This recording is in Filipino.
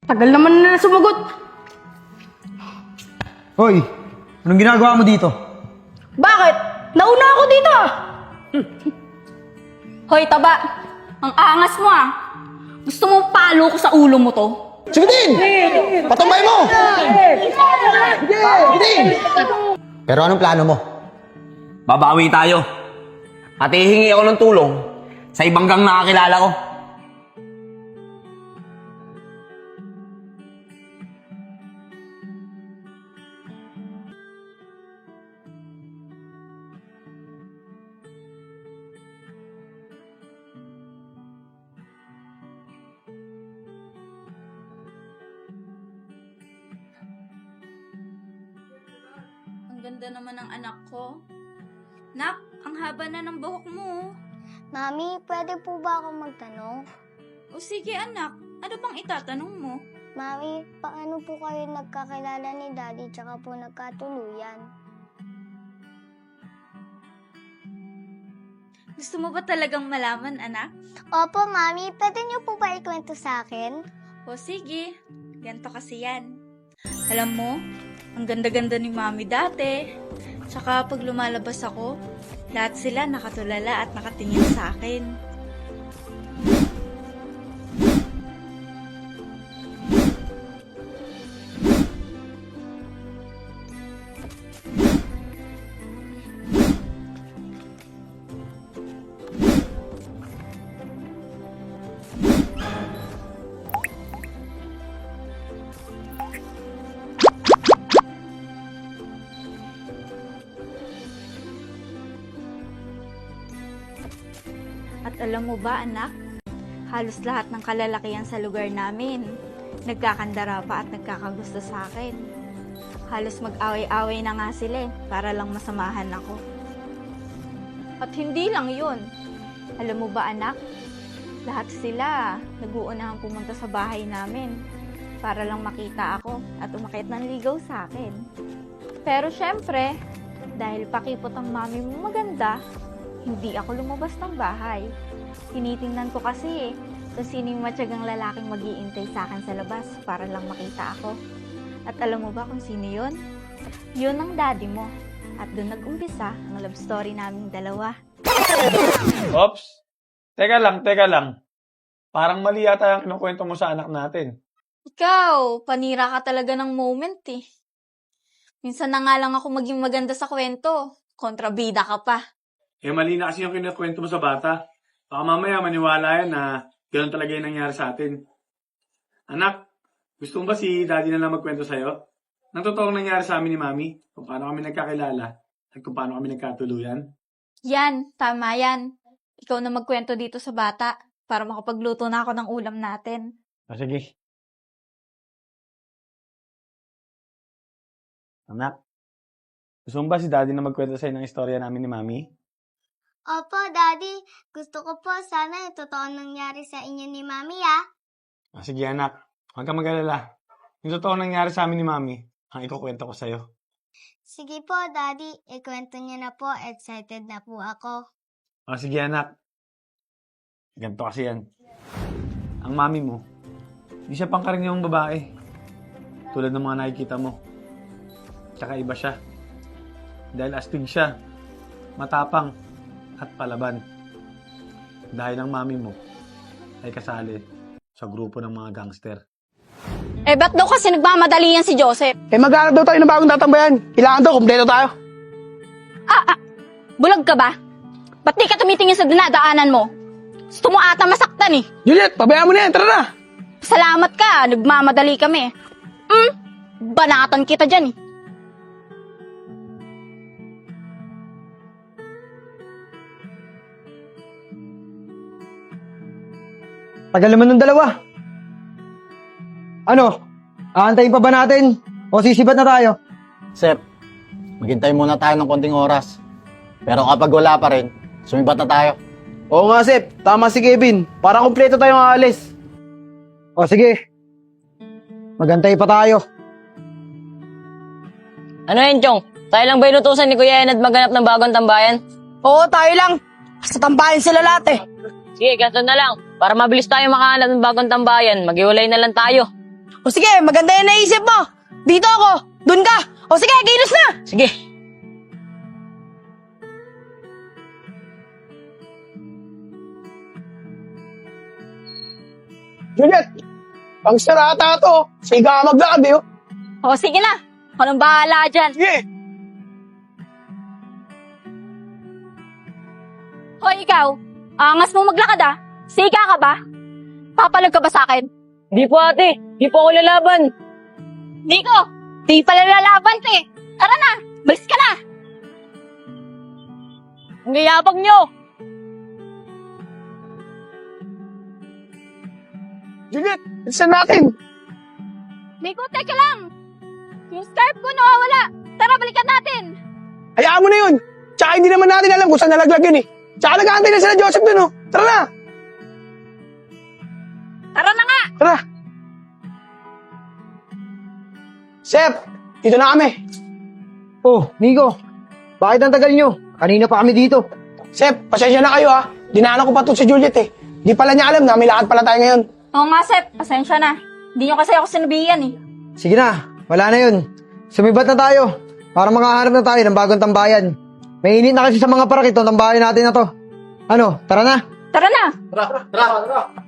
Tagal naman na sumagot. Hoy, anong ginagawa mo dito? Bakit? Nauna ako dito ah. Hoy, taba. Ang angas mo ah. Gusto mo palo ko sa ulo mo to? Sige din! Patumbay mo! Sige! Pero anong plano mo? Babawi tayo. At hihingi ako ng tulong sa ibang gang nakakilala ko. Ang ganda naman ng anak ko. Nak, ang haba na ng buhok mo. Mami, pwede po ba ako magtanong? O sige anak, ano pang itatanong mo? Mami, paano po kayo nagkakilala ni Daddy tsaka po nagkatuluyan? Gusto mo ba talagang malaman, anak? Opo, Mami, pwede niyo po ba ikwento sa akin? O sige, ganito kasi yan. Alam mo, ang ganda-ganda ni Mami dati. Tsaka pag lumalabas ako, lahat sila nakatulala at nakatingin sa akin. At alam mo ba, anak? Halos lahat ng kalalakihan sa lugar namin nagkakandara pa at nagkakagusto sa akin. Halos mag-away-away na nga sila para lang masamahan ako. At hindi lang yun. Alam mo ba, anak? Lahat sila nag-uunahang pumunta sa bahay namin para lang makita ako at umakyat ng ligaw sa akin. Pero syempre, dahil pakipot ang mami mo maganda, hindi ako lumabas ng bahay. Tinitingnan ko kasi kung sino yung matyagang lalaking mag-iintay sa akin sa labas para lang makita ako. At alam mo ba kung sino yun? Yun ang daddy mo. At doon nag-umpisa ang love story naming dalawa. Ops. Teka lang. Parang mali yata yung kinukwento mo sa anak natin. Ikaw, panira ka talaga ng moment eh. Minsan na nga lang ako maging maganda sa kwento. Kontrabida ka pa. Eh, mali na kasi yung kinukwento mo sa bata. Baka mamaya maniwala yan na gano'n talaga yung nangyari sa atin. Anak, gusto mo ba si daddy na lang magkwento sa'yo? Nang totoong nangyari sa amin ni mami, kung paano kami nagkakilala at kung paano kami nagkatuluyan. Yan, tama yan. Ikaw na magkwento dito sa bata para makapagluto na ako ng ulam natin. Sige. Anak, gusto mo ba si daddy na magkwento sa'yo ng istorya namin ni mami? Opo, Daddy. Gusto ko po sana yung totoo nangyari sa inyo ni Mami, ah. Sige anak, huwag kang mag-alala. Yung totoong nangyari sa amin ni mami, ang ikukwento ko sa'yo. Sige po, Daddy. Ikwento niyo na po. Excited na po ako. Sige anak. Ganito kasi yan. Ang mami mo, di siya pangkaraniwang babae. Tulad ng mga nakikita mo. Tsaka iba siya. Dahil astig siya, matapang, at palaban. Dahil ang mami mo ay kasali sa grupo ng mga gangster. Eh, ba't daw kasi nagmamadali yan si Joseph? Eh, maghanap daw tayo ng bagong tatambayan. Kailangan daw, kumpleto tayo. Bulag ka ba? Ba't di ka tumitingin sa dinadaanan mo? Gusto mo ata masaktan eh. Juliet, pabayaan mo na yan. Tara na. Salamat ka, nagmamadali kami. Banatan kita dyan eh. Tagal naman ng dalawa. Ano? Aantayin pa ba natin? O sisibat na tayo? Sep, maghintay muna tayo ng konting oras. Pero kapag wala pa rin, sumibat na tayo. Oo nga, Sep. Tama si Kevin. Para kumpleto tayong aalis. O sige. Magantay pa tayo. Ano yan, Chong? Tayo lang ba inutusan ni Kuya Enad maghanap ng bagong tambayan? Oo, tayo lang. Sa tambayan sila lahat eh. Sige, ganito na lang. Para mabilis tayo makahanap ng bagong tambayan, maghiwalay na lang tayo. O sige, maganda yung naisip mo. Dito ako, dun ka. O sige, kilos na. Sige. Juliet, pang sarata to. Siga ka maglakad eh. O sige na, ako nang bahala dyan. Sige. Hoy ikaw, angas mo maglakad ah. Siga ka ba? Papalag ka ba sa akin? Di po ate, di po ako lalaban. Nico, di pala lalaban eh. Tara na, balis ka na. Ang yayabang nyo. Juliet, saan natin? Nico, teka lang. Yung scarf ko nawawala. Tara, balikan natin. Hayaan mo na yun. Tsaka hindi naman natin alam kung saan nalaglag yun eh. Tsaka nag-aantay na sila Joseph dun oh. Tara na. Tara na nga. Tara. Sep, dito na kami. Oh, Nico. Bakit ang tagal nyo? Kanina pa kami dito. Sep, pasensya na kayo ha. Dinaanan ko pa to si Juliet eh. Di pala niya alam na may lakad pala tayo ngayon. Oo nga, Sep. Pasensya na. Hindi nyo kasi ako sinabihan eh. Sige na, wala na yun. Sumibat na tayo para makahanap na tayo ng bagong tambayan. Mainit na kasi sa mga parak itong tambayan natin na to. Ano, tara na. Tara na. Tara.